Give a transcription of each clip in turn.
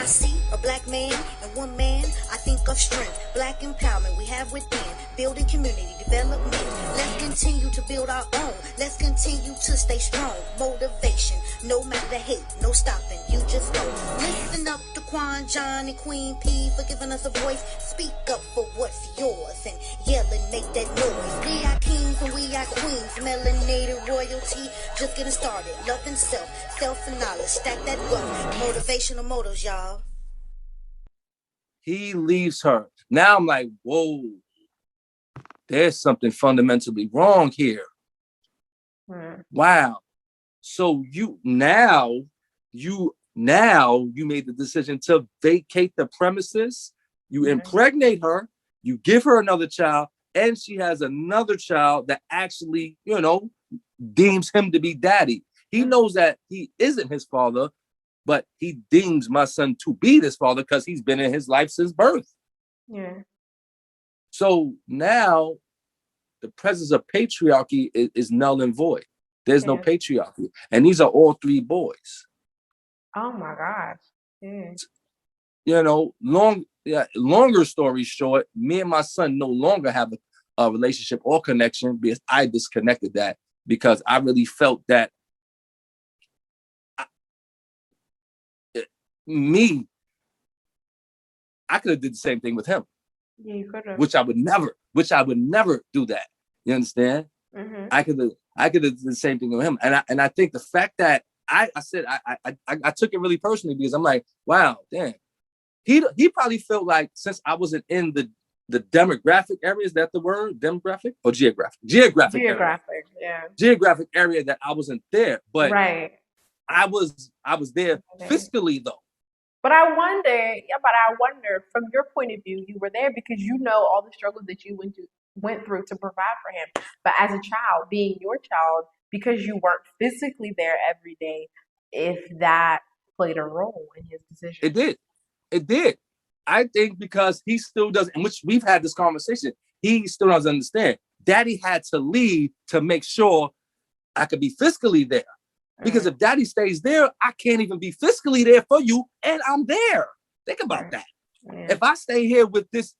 I see a black man and one man, I think of strength, black empowerment we have within, building community development. Let's continue to build our own. Let's continue to stay strong. Motivation, no matter the hate, no stopping. You just go. Listen up to Quan, John, and Queen P for giving us a voice. Speak up for what's yours and yell and make that noise. We are kings and we are queens. Melanated royalty, just getting started. Loving self and knowledge. Stack that wealth. Motivational motors, y'all. He leaves her. Now I'm like, whoa, there's something fundamentally wrong here. Wow. So you made the decision to vacate the premises. You impregnate her, you give her another child, and she has another child that actually, deems him to be daddy. He knows that he isn't his father, but he deems my son to be his father because he's been in his life since birth. Yeah. So now the presence of patriarchy is null and void. There's no patriarchy. And these are all three boys. Oh my gosh. Yeah. Longer story short, me and my son no longer have a relationship or connection because I disconnected that because I really felt that I could have did the same thing with him. Yeah, you could have. Which I would never do that. You understand? Mm-hmm. I could have did the same thing with him. And I think the fact that I took it really personally because I'm like, wow, damn. He probably felt like since I wasn't in the demographic area, is that the word? Demographic or geographic? Geographic area. Yeah. Geographic area that I wasn't there. But right. I was there fiscally though. But I wonder from your point of view, you were there because you know all the struggles that you went through to provide for him. But as a child, being your child, because you weren't physically there every day, if that played a role in his decision. It did. I think because he still doesn't, in which we've had this conversation, he still doesn't understand. Daddy had to leave to make sure I could be fiscally there. Because if daddy stays there, I can't even be fiscally there for you, and I'm there. Think about that. Yeah. If I stay here with this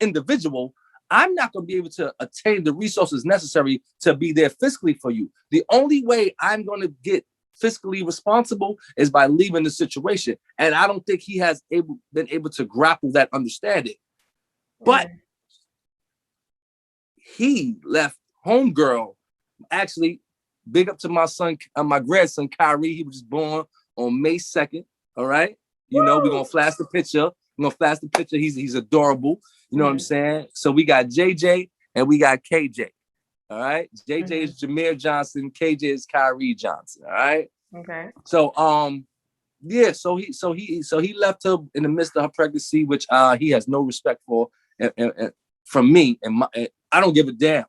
individual, I'm not going to be able to attain the resources necessary to be there fiscally for you. The only way I'm going to get fiscally responsible is by leaving the situation. And I don't think he has been able to grapple that understanding. But he left homegirl, actually, big up to my son, my grandson, Kyrie. He was born on May 2nd. All right. We're going to flash the picture. He's adorable. You know what I'm saying? So we got JJ and we got KJ. All right. JJ is Jameer Johnson. KJ is Kyrie Johnson. All right. Okay. So, so he left her in the midst of her pregnancy, which he has no respect for and from me. And I don't give a damn.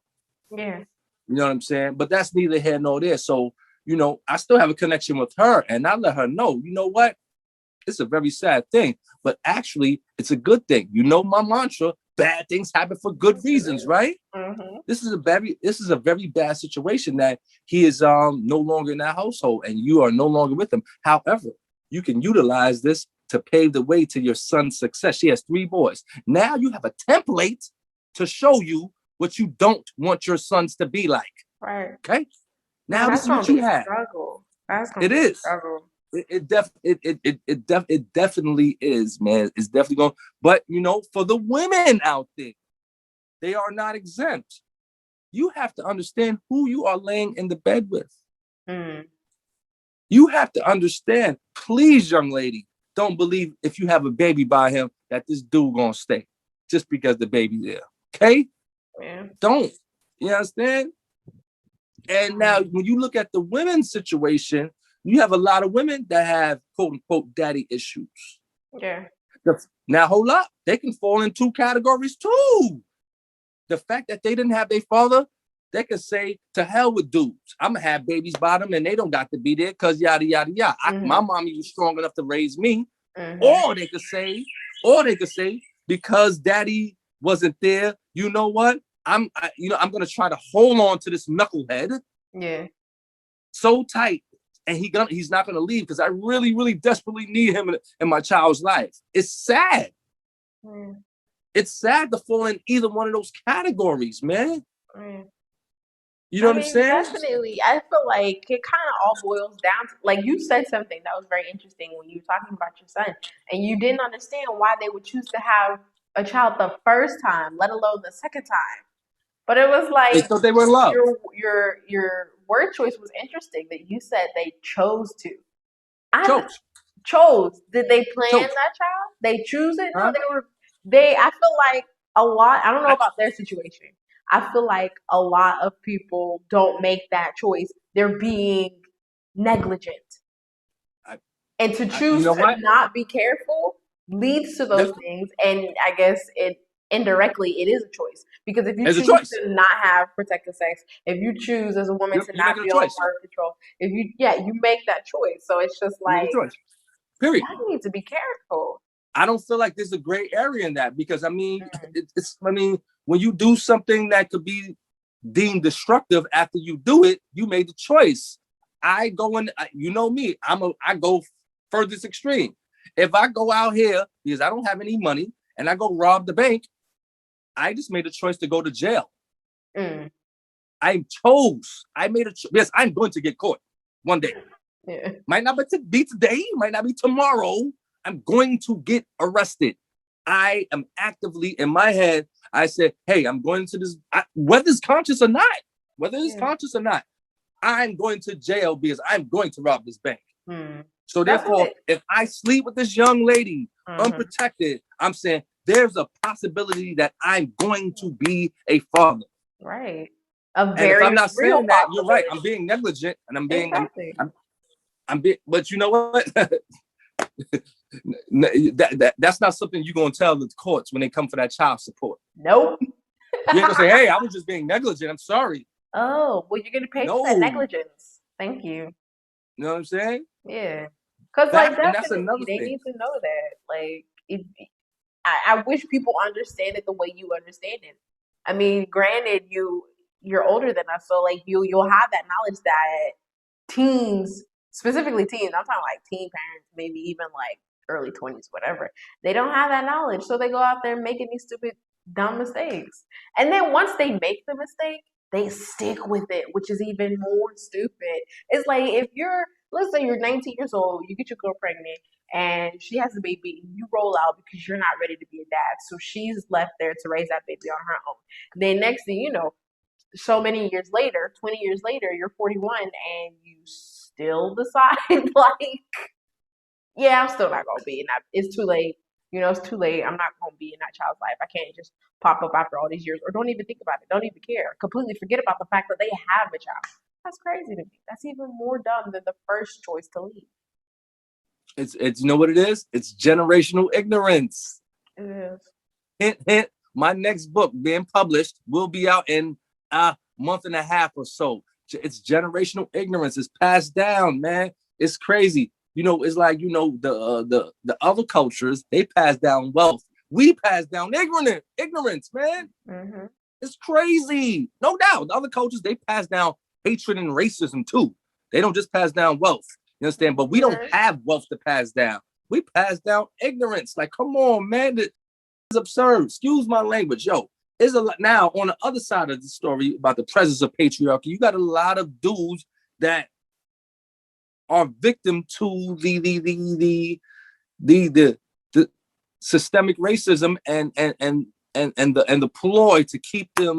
Yeah. You know what I'm saying? But that's neither here nor there. So, I still have a connection with her and I let her know, you know what? It's a very sad thing, but actually it's a good thing. My mantra, bad things happen for good reasons, right? Mm-hmm. This is a very bad situation that he is no longer in that household and you are no longer with him. However, you can utilize this to pave the way to your son's success. She has 3 boys. Now you have a template to show you what you don't want your sons to be like. Right. Okay. Now this is what you have. It is. Struggle. It definitely is, man. It's definitely going. But for the women out there, they are not exempt. You have to understand who you are laying in the bed with. You have to understand. Please, young lady, don't believe if you have a baby by him that this dude gonna stay just because the baby's there. Okay. Yeah. Don't. You understand? And now when you look at the women's situation, you have a lot of women that have quote unquote daddy issues. Yeah. Now hold up. They can fall in 2 categories too. The fact that they didn't have their father, they could say to hell with dudes. I'm gonna have babies by them and they don't got to be there because yada yada yada. My mommy was strong enough to raise me. Or they could say, because daddy wasn't there, you know what? I'm gonna try to hold on to this knucklehead. Yeah. So tight and he's not gonna leave because I really, really desperately need him in my child's life. It's sad. Mm. It's sad to fall in either one of those categories, man. Mm. You know what I'm saying? Definitely. I feel like it kind of all boils down to, like you said something that was very interesting when you were talking about your son, and you didn't understand why they would choose to have a child the first time, let alone the second time. But it was They like thought they were in love. your word choice was interesting that you said they chose to. I Chose. chose. Did they plan Chose. that child? They choose it? No, Huh? I feel like a lot, I don't know about their situation. I feel like a lot of people don't make that choice. They're being negligent. And to You choose know to what? not be careful leads to those things. And I guess it indirectly it is a choice. Because if you It's a choose choice. to not have protected sex, if you choose as a woman to You're not making a be on choice. birth control, you make that choice. So it's just You make a like choice. Period. y'all need to be careful. I don't feel like there's a gray area in that because I mean, Mm. when you do something that could be deemed destructive after you do it, you made the choice. I go in, you know me, I go furthest extreme. If I go out here because I don't have any money and I go rob the bank, I just made a choice to go to jail. Mm. I made a choice. Yes, I'm going to get caught one day. Yeah. Might not be today, might not be tomorrow. I'm going to get arrested. I am actively in my head. I said, hey, I'm going to this, whether it's conscious or not, I'm going to jail because I'm going to rob this bank. Mm. So That's therefore, it. if I sleep with this young lady Mhm. unprotected, I'm saying there's a possibility that I'm going to be a father. Right. A And if very I'm not real saying that, you're right. possibility. I'm being negligent, and Exactly. I'm being. But you know what? That's not something you're gonna tell the courts when they come for that child support. Nope. You ain't gonna say, "Hey, I was just being negligent. I'm sorry." Oh, well, you're getting paid for that No, negligence. Thank you. you know what I'm saying? Yeah. Because, like, And that's definitely, another they thing. need to know that. Like, I wish people understand it the way you understand it. I mean, granted, you're older than us, so like you'll have that knowledge that teens, specifically teens, I'm talking like teen parents, maybe even like early 20s, whatever. They don't have that knowledge, so they go out there making these stupid, dumb mistakes. And then once they make the mistake, they stick with it, which is even more stupid. It's like if let's say you're 19 years old, you get your girl pregnant, and she has a baby, and you roll out because you're not ready to be a dad. So she's left there to raise that baby on her own. Then next thing you know, so many years later, 20 years later, you're 41 and you still decide, like, yeah, I'm still not going to be in that. It's too late. It's too late. I'm not going to be in that child's life. I can't just pop up after all these years or don't even think about it. Don't even care. Completely forget about the fact that they have a child. That's crazy to me. That's even more dumb than the first choice to leave. It's you know what it is? It's generational ignorance. It is. Hint, hint. My next book being published will be out in a month and a half or so. It's generational ignorance. It's passed down, man. It's crazy. It's like the other cultures, they pass down wealth. We pass down ignorance, man. Mm-hmm. It's crazy. No doubt. The other cultures, they pass down hatred and racism too. They don't just pass down wealth. You understand? But we don't have wealth to pass down. We pass down ignorance. Like, come on, man. It's absurd. Excuse my language. Yo, there's a lot now on the other side of the story about the presence of patriarchy. You got a lot of dudes that are victim to the systemic racism and the ploy to keep them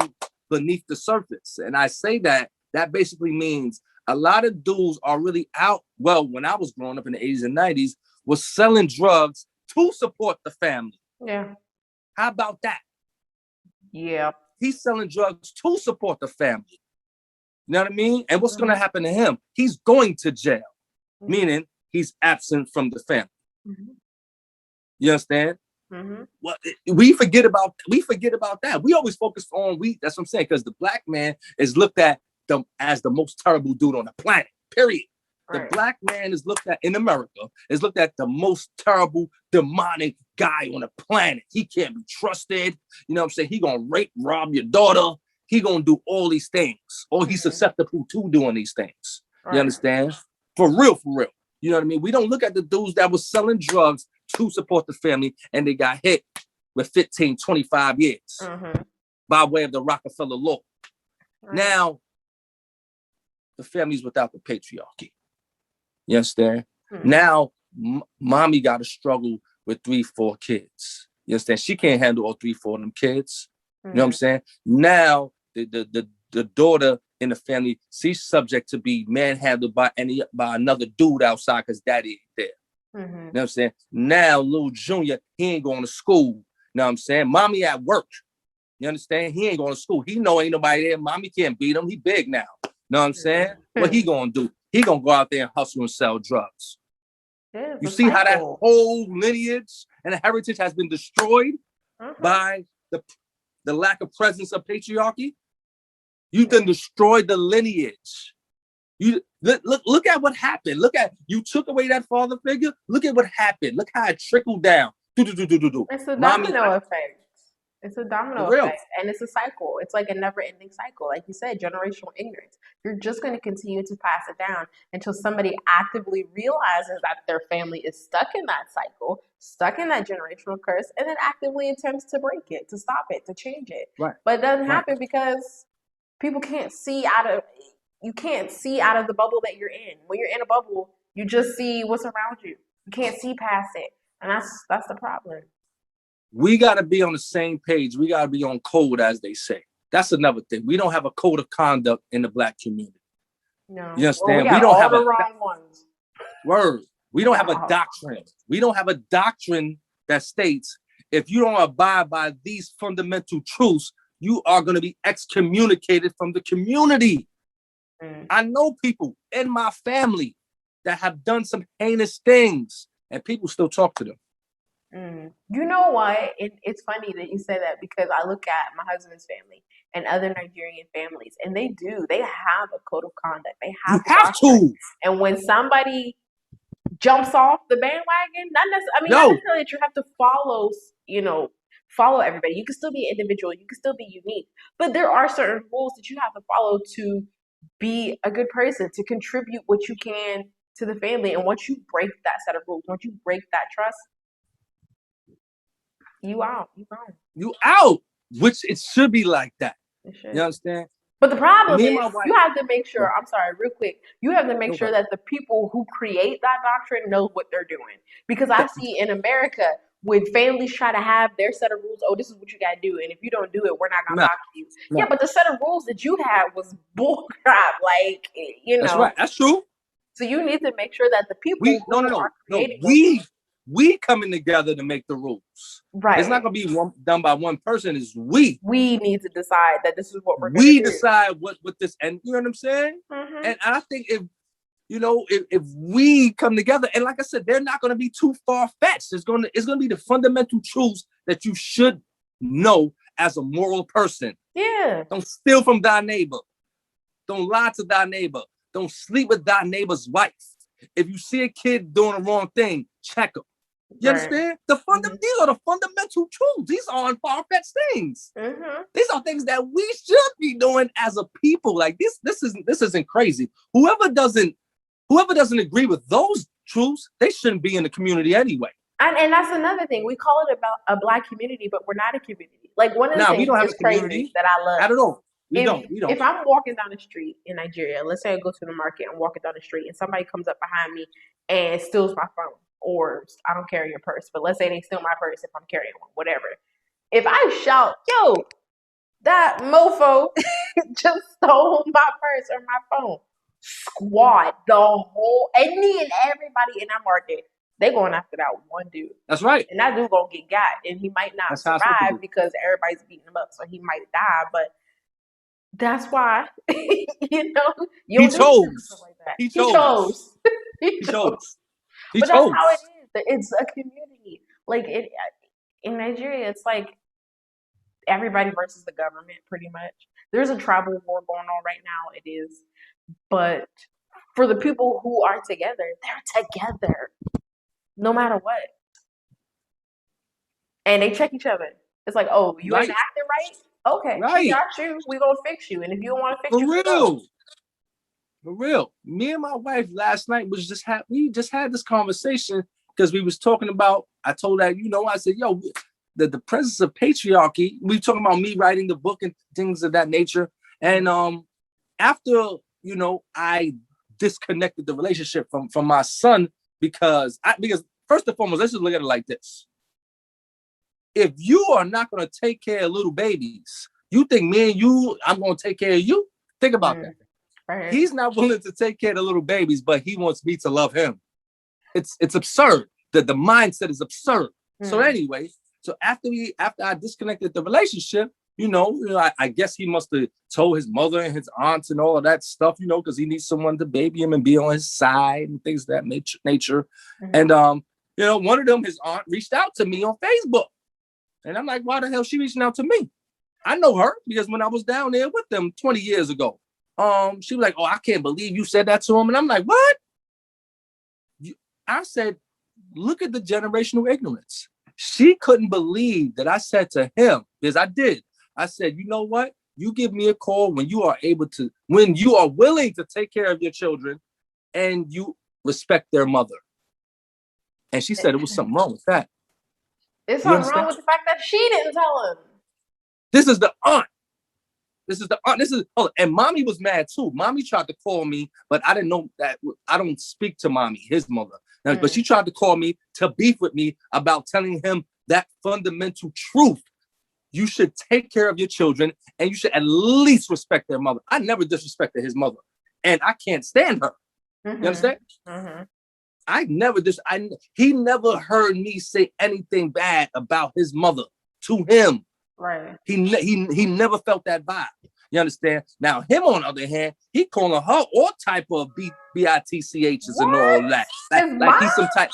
beneath the surface. And I say that basically means a lot of dudes are really out. Well, when I was growing up in the 80s and 90s, was selling drugs to support the family. Yeah. How about that? Yeah. He's selling drugs to support the family. You know what I mean? And what's going to happen to him? He's going to jail, meaning he's absent from the family. Mm-hmm. You understand? Mm-hmm. Well, we forget about that. We always focus on that's what I'm saying, because the black man is looked at as the most terrible dude on the planet. Period. Right. The black man is looked at in America is looked at the most terrible, demonic guy on the planet. He can't be trusted. You know what I'm saying? He gonna rape, rob your daughter. He gonna do all these things, or he's susceptible to doing these things. Right. You understand? For real, for real. You know what I mean? We don't look at the dudes that was selling drugs to support the family and they got hit with 15, 25 years by way of the Rockefeller law. Right. Now, the family's without the patriarchy. You understand? Now, mommy got to struggle with 3, 4 kids. You understand? She can't handle all 3, 4 of them kids. You know what I'm saying? Now, the daughter in the family, she's subject to be manhandled by another dude outside because daddy ain't there. You know what I'm saying? Now, little Junior, he ain't going to school. You know what I'm saying? Mommy at work. You understand? He ain't going to school. He know ain't nobody there. Mommy can't beat him. He big now. You know what I'm saying? What he going to do? He going to go out there and hustle and sell drugs. You see how that whole lineage and heritage has been destroyed by the lack of presence of patriarchy? You done destroyed the lineage. You look at what happened. Look at, you took away that father figure. Look at what happened. Look how it trickled down. It's a domino effect. It's a domino effect, and it's a cycle. It's like a never-ending cycle. Like you said, generational ignorance. You're just going to continue to pass it down until somebody actively realizes that their family is stuck in that cycle, stuck in that generational curse, and then actively attempts to break it, to stop it, to change it. Right. But it doesn't happen because people can't see out of the bubble that you're in. When you're in a bubble, you just see what's around you. You can't see past it, and that's the problem. We got to be on the same page. We got to be on code, as they say. That's another thing. We don't have a code of conduct in the Black community. No. You understand? We don't have the wrong ones. Word. We don't have a doctrine. We don't have a doctrine that states if you don't abide by these fundamental truths, you are going to be excommunicated from the community. I know people in my family that have done some heinous things, and people still talk to them. You know what? It's funny that you say that because I look at my husband's family and other Nigerian families, and they have a code of conduct. They have to. And when somebody jumps off the bandwagon, not necessarily that you have to follow everybody. You can still be an individual. You can still be unique. But there are certain rules that you have to follow to be a good person, to contribute what you can to the family. And once you break that set of rules, once you break that trust, you out. You out. Which it should be like that. You understand? But the problem is, you have to make sure, I'm sorry, real quick, you have to make sure that the people who create that doctrine know what they're doing. Because I see in America, when families try to have their set of rules, this is what you got to do. And if you don't do it, we're not going to talk to you. No. Yeah, but the set of rules that you had was bullcrap. Like, That's right. That's true. So you need to make sure that the people are creating we coming together to make the rules. Right. It's not going to be done by one person. It's we. We need to decide that this is what we're going to do. We decide what this, and you know what I'm saying? And I think if we come together, and like I said, they're not going to be too far-fetched. It's going to be the fundamental truths that you should know as a moral person. Yeah. Don't steal from thy neighbor. Don't lie to thy neighbor. Don't sleep with thy neighbor's wife. If you see a kid doing the wrong thing, check them. You understand? These are the fundamental truths. These aren't far-fetched things. These are things that we should be doing as a people. Like this isn't crazy. Whoever doesn't agree with those truths, they shouldn't be in the community anyway. And that's another thing. We call it about a Black community, but we're not a community. Like one of the things that's crazy that I love. I don't know. We don't. If I'm walking down the street in Nigeria, let's say I go to the market and walking down the street, and somebody comes up behind me and steals my phone, or I don't carry your purse, but let's say they steal my purse if I'm carrying one, whatever. If I shout, "Yo, that mofo just stole my purse or my phone," squad, any and everybody in that market, they going after that one dude. That's right. And that dude gonna get got, and he might not survive because everybody's beating him up, so he might die, but that's why, he chose. He chose. But that's how it is. It's a community. Like in Nigeria, it's like everybody versus the government, pretty much. There's a tribal war going on right now. It is, but for the people who are together, they're together, no matter what, and they check each other. It's like, oh, you ain't acting right. Okay, we got you. We gonna fix you, and if you don't want to fix for real, For real. Me and my wife last night we just had this conversation because we was talking about, I told her, I said, yo, the presence of patriarchy, we talking about me writing the book and things of that nature. And after, I disconnected the relationship from my son because first and foremost, let's just look at it like this. If you are not going to take care of little babies, you think me and you, I'm going to take care of you? Think about that. Right. He's not willing to take care of the little babies, but he wants me to love him. It's absurd. The mindset is absurd. So anyway, after I disconnected the relationship, I guess he must have told his mother and his aunts and all of that stuff, because he needs someone to baby him and be on his side and things of that nature. And one of them, his aunt, reached out to me on Facebook. And I'm like, why the hell is she reaching out to me? I know her because when I was down there with them 20 years ago, she was like, oh, I can't believe you said that to him. And I'm like, what? I said, look at the generational ignorance. She couldn't believe that I said to him, because I did. I said, you know what? You give me a call when you are willing to take care of your children and you respect their mother. And she said it was something wrong with that. It's something wrong with the fact that she didn't tell him. This is the aunt. And mommy was mad too. Mommy tried to call me, but I didn't know that. I don't speak to mommy, his mother. But she tried to call me to beef with me about telling him that fundamental truth. You should take care of your children and you should at least respect their mother. I never disrespected his mother and I can't stand her. You understand? He never heard me say anything bad about his mother to him. Right. He never felt that vibe. You understand? Now, him on the other hand, he calling her all type of bitchs and all that. Like he's some type.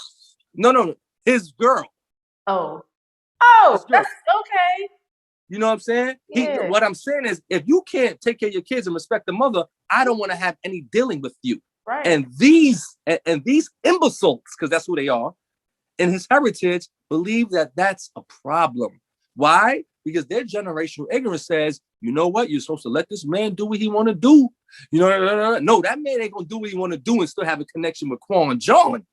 No, his girl. Oh, girl. That's okay. You know what I'm saying? Yeah. What I'm saying is, if you can't take care of your kids and respect the mother, I don't want to have any dealing with you. Right. And these imbeciles, because that's who they are, in his heritage, believe that that's a problem. Why? Because their generational ignorance says, you know what? You're supposed to let this man do what he want to do. No, that man ain't gonna do what he want to do and still have a connection with Quan John.